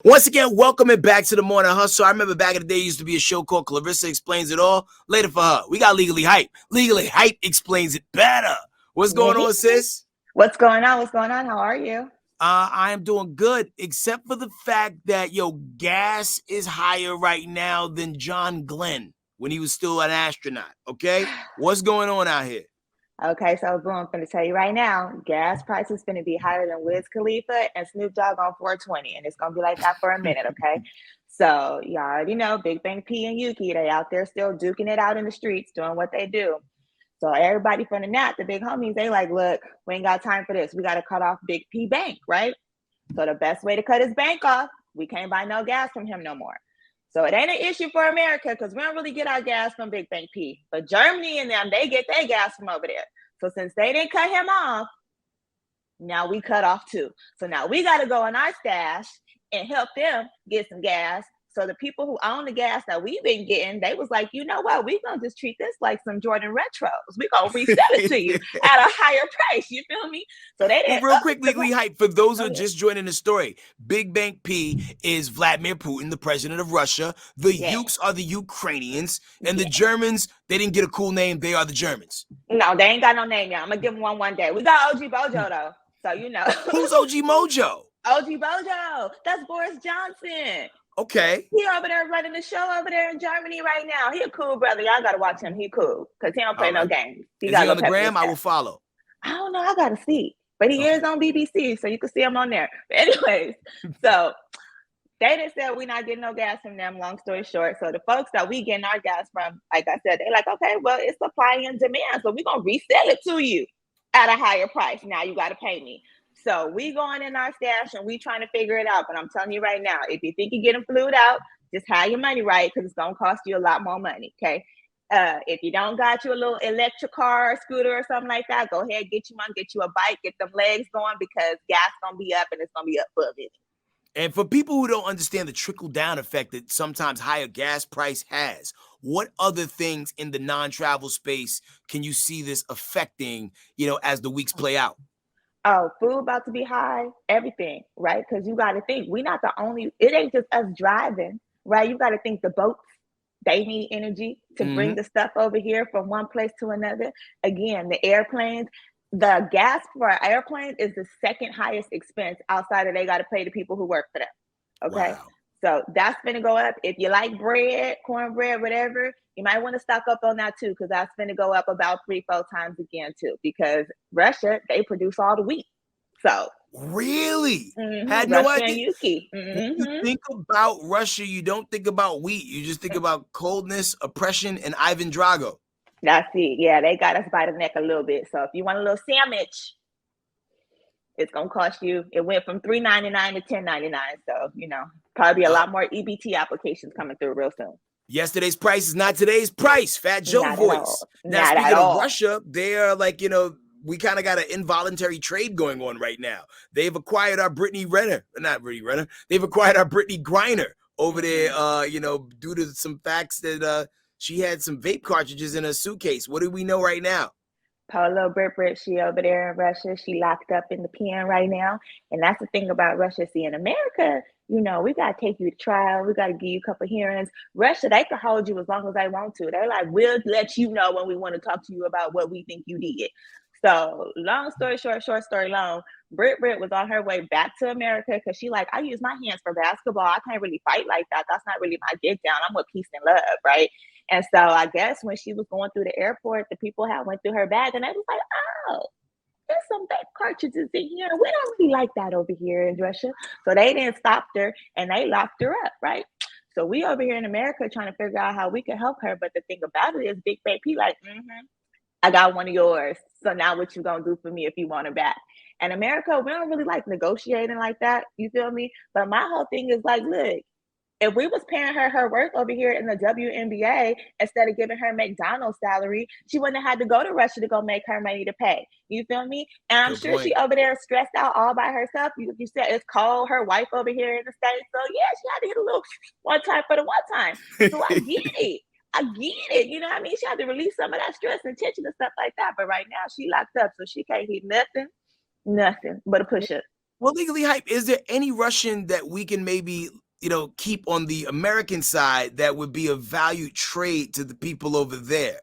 Once again, welcome it back to the Morning Hustle. I remember back in the day, used to be a show called Clarissa Explains It All. Later for her. We got Legally Hype. Legally Hype explains it better. What's going on, sis? What's going on? What's going on? How are you? I am doing good, except for the fact that, gas is higher right now than John Glenn when he was still an astronaut, okay? What's going on out here? Okay, so boom, I'm going to tell you right now, gas prices going to be higher than Wiz Khalifa and Snoop Dogg on 420, and it's going to be like that for a minute, okay? So you already know Big Bang P and Yuki, they out there still duking it out in the streets, doing what they do. So everybody from the Nat, the big homies, they like, look, we ain't got time for this. We got to cut off Big P Bank, right? So the best way to cut his bank off, we can't buy no gas from him no more. So it ain't an issue for America because we don't really get our gas from Big Bang P. But Germany and them, they get their gas from over there. So since they didn't cut him off, now we cut off too. So now we got to go in our stash and help them get some gas. So the people who own the gas that we've been getting, they was like, you know what? We're going to just treat this like some Jordan retros. We're going to resell it to you at a higher price. You feel me? So they didn't. Well, real quick, Legally Hype, for those who are just joining the story, Big Bang P is Vladimir Putin, the president of Russia. The Ukes are the Ukrainians. And the Germans, they didn't get a cool name. They are the Germans. No, they ain't got no name yet. I'm going to give them one day. We got OG Bojo, though. So, you know. Who's OG Mojo? OG Bojo. That's Boris Johnson. Okay. He over there running the show over there in Germany right now. He a cool brother. Y'all got to watch him. He cool because he don't play no games. Is he on the gram? I will follow. I don't know. I got to see. But he is on BBC, so you can see him on there. But anyways, so they just said we're not getting no gas from them, long story short. So the folks that we getting our gas from, like I said, they're like, okay, well, it's supply and demand. So we're going to resell it to you at a higher price. Now you got to pay me. So we going in our stash and we trying to figure it out. But I'm telling you right now, if you think you're getting flued out, just have your money right because it's going to cost you a lot more money, okay? If you don't got you a little electric car or scooter or something like that, go ahead, get you one, get you a bike, get them legs going because gas going to be up and it's going to be up for a minute. And for people who don't understand the trickle-down effect that sometimes higher gas price has, what other things in the non-travel space can you see this affecting, as the weeks play out? Oh, food about to be high, everything, right? Because you got to think, we're not the only, it ain't just us driving, right? You got to think the boats, they need energy to bring the stuff over here from one place to another. Again, the airplanes, the gas for airplanes is the second highest expense outside of they got to pay the people who work for them. Okay. Wow. So that's going to go up. If you like bread, cornbread, whatever, you might want to stock up on that too, because that's going to go up about 3-4 times again too, because Russia, they produce all the wheat. So really? Had no idea. When you think about Russia, you don't think about wheat. You just think about coldness, oppression, and Ivan Drago. That's it. Yeah, they got us by the neck a little bit. So if you want a little sandwich, it's going to cost you. It went from $3.99 to $10.99. So, probably a lot more EBT applications coming through real soon. Yesterday's price is not today's price. Fat Joe not voice. Now, speaking of Russia, they are like, we kind of got an involuntary trade going on right now. They've acquired our Brittney Griner. Not Brittney Griner. They've acquired our Brittney Griner over there, due to some facts that she had some vape cartridges in her suitcase. What do we know right now? Polo Britt, she over there in Russia. She locked up in the pen right now. And that's the thing about Russia. See, in America, we got to take you to trial. We got to give you a couple of hearings. Russia, they can hold you as long as they want to. They're like, we'll let you know when we want to talk to you about what we think you did. So long story short, short story long, Britt was on her way back to America because she like, I use my hands for basketball. I can't really fight like that. That's not really my get down. I'm with peace and love, right? And so I guess when she was going through the airport, the people had went through her bag and they was like, oh, there's some vape cartridges in here. We don't really like that over here in Russia. So they didn't stop her and they locked her up, right? So we over here in America trying to figure out how we can help her. But the thing about it is Big Bang P like, I got one of yours. So now what you gonna do for me if you want her back? And America, we don't really like negotiating like that. You feel me? But my whole thing is like, look, if we was paying her worth over here in the WNBA instead of giving her McDonald's salary, she wouldn't have had to go to Russia to go make her money to pay. You feel me? And I'm sure she over there stressed out all by herself. You said it's cold, her wife over here in the States. So yeah, she had to hit a little one time for the one time. So I get it. I get it. You know what I mean? She had to release some of that stress and tension and stuff like that. But right now she locked up, so she can't hit nothing but a push-up. Well, legally hype, is there any Russian that we can maybe, keep on the American side that would be a valued trade to the people over there?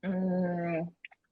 Mm,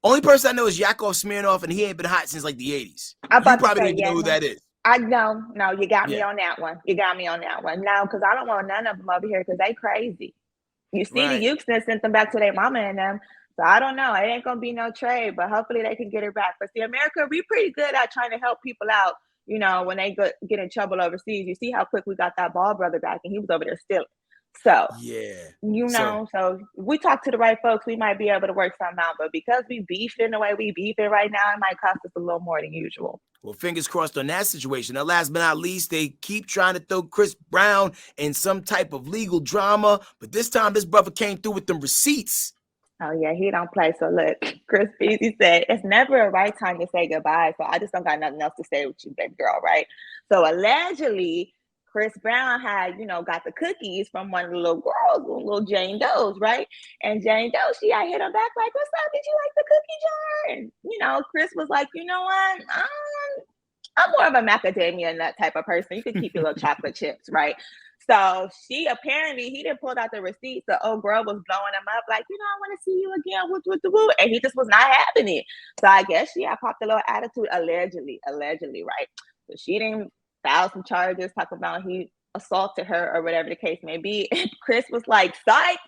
Only person I know is Yakov Smirnov, and he ain't been hot since like the 80s. I'm You about to probably don't say, even know yeah, who no. that is. I know, no, you got me Yeah, on that one. You got me on that one. No, because I don't want none of them over here because they crazy. You see the right. Ukes that sent them back to their mama and them. So I don't know. It ain't gonna be no trade, but hopefully they can get her back. But see, America, we pretty good at trying to help people out. When they get in trouble overseas, you see how quick we got that Ball brother back, and he was over there stealing. So Yeah. So, so we talk to the right folks, we might be able to work something out. But because we beefing the way we beefing right now, it might cost us a little more than usual. well, fingers crossed on that situation. Now, last but not least, they keep trying to throw Chris Brown in some type of legal drama, but this time this brother came through with them receipts. Oh yeah, he don't play. So look, Chris Beasley said it's never a right time to say goodbye. So I just don't got nothing else to say with you, baby girl, right? So allegedly, Chris Brown had, got the cookies from one of the little girls, little Jane Doe's, right? And Jane Doe, she had hit him back like, "What's up? Did you like the cookie jar?" And Chris was like, "You know what? I'm more of a macadamia nut type of person. You can keep your little chocolate chips, right?" So he didn't pull out the receipts. The old girl was blowing him up, like, I want to see you again, with the woo. And he just was not having it. So I guess she had popped a little attitude, allegedly, right? So she didn't file some charges, talk about he assaulted her or whatever the case may be. And Chris was like, "Psych,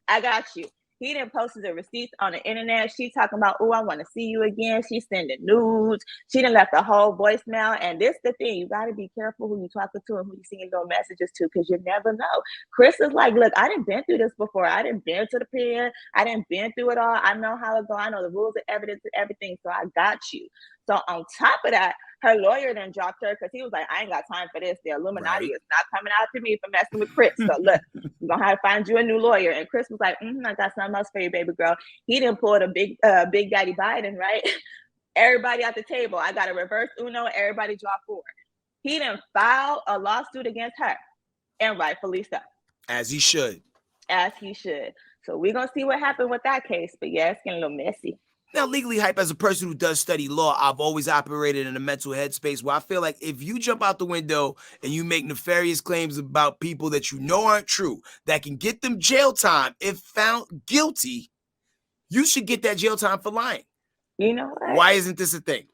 I got you." He didn't post the receipts on the internet. She talking about, "Oh, I want to see you again." She's sending nudes. She done left a whole voicemail. And this the thing. You got to be careful who you talking to and who you sending those messages to, because you never know. Chris is like, "Look, I didn't been through this before. I didn't been to the pen. I didn't been through it all. I know how it go. I know the rules of evidence and everything. So I got you." So on top of that, her lawyer then dropped her because he was like, "I ain't got time for this. The Illuminati Right. is not coming after me for messing with Chris. So look, we're gonna have to find you a new lawyer." And Chris was like, "I got something else for you, baby girl." He didn't pull the Big Daddy Biden, right? Everybody at the table. I got a reverse Uno. Everybody draw four. He didn't file a lawsuit against her, and rightfully so. As he should. As he should. So we're gonna see what happened with that case. But yeah, it's getting a little messy. Now, legally hype, as a person who does study law, I've always operated in a mental headspace where I feel like if you jump out the window and you make nefarious claims about people that you know aren't true, that can get them jail time if found guilty, you should get that jail time for lying. You know what? Why isn't this a thing?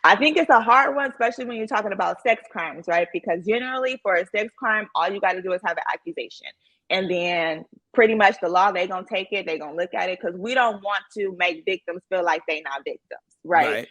I think it's a hard one, especially when you're talking about sex crimes, right? Because generally for a sex crime, all you got to do is have an accusation. And then pretty much the law, they're going to take it. They're going to look at it, because we don't want to make victims feel like they're not victims, right?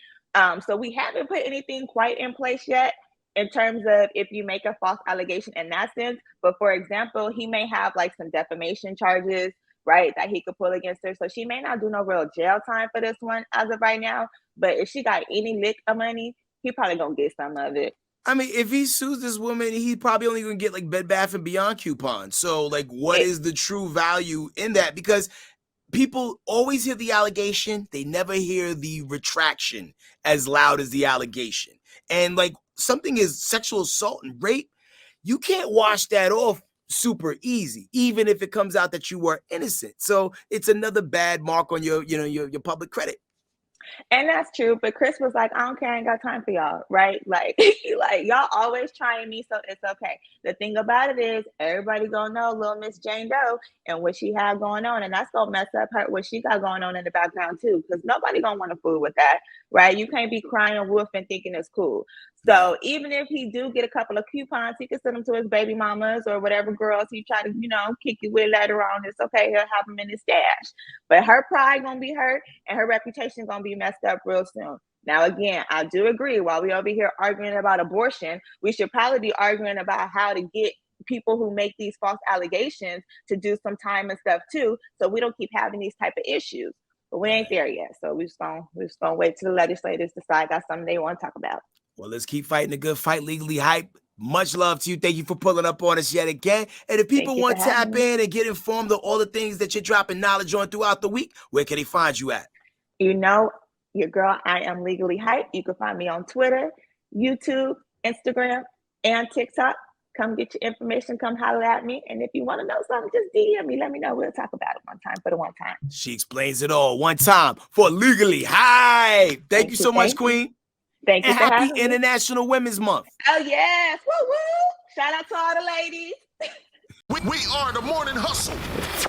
So we haven't put anything quite in place yet in terms of if you make a false allegation in that sense. But for example, he may have like some defamation charges, right, that he could pull against her. So she may not do no real jail time for this one as of right now. But if she got any lick of money, he probably gonna get some of it. I mean, if he sues this woman, he probably only gonna get like Bed Bath and Beyond coupons. So like, what is the true value in that? Because people always hear the allegation, they never hear the retraction as loud as the allegation. And like, something is sexual assault and rape, you can't wash that off super easy, even if it comes out that you were innocent. So it's another bad mark on your public credit. And that's true. But Chris was like, "I don't care. I ain't got time for y'all." Right? Like, like, y'all always trying me. So it's okay. The thing about it is everybody gonna know little Miss Jane Doe and what she had going on. And that's gonna mess up her, what she got going on in the background too. Because nobody gonna want to fool with that. Right? You can't be crying wolf and thinking it's cool. So even if he do get a couple of coupons, he can send them to his baby mamas or whatever girls he try to, kick you with later on. It's okay. He'll have them in his stash. But her pride gonna be hurt and her reputation gonna be messed up real soon. Now, again, I do agree. While we over here arguing about abortion, we should probably be arguing about how to get people who make these false allegations to do some time and stuff too, so we don't keep having these type of issues. But we ain't there yet. So we're just gonna wait till the legislators decide that's something they want to talk about. Well, let's keep fighting a good fight, legally hype. Much love to you. Thank you for pulling up on us yet again. And if people want to tap in and get informed of all the things that you're dropping knowledge on throughout the week, where can they find you at? Your girl, I am legally hype. You can find me on Twitter, YouTube, Instagram, and TikTok. Come get your information. Come holler at me. And if you want to know something, just DM me. Let me know. We'll talk about it one time for the one time. She explains it all one time for Legally Hype. Thank you so much, Queen. Thank you And for happy having me. International Women's Month. Oh, yes. Woo, woo. Shout out to all the ladies. We are the Morning Hustle.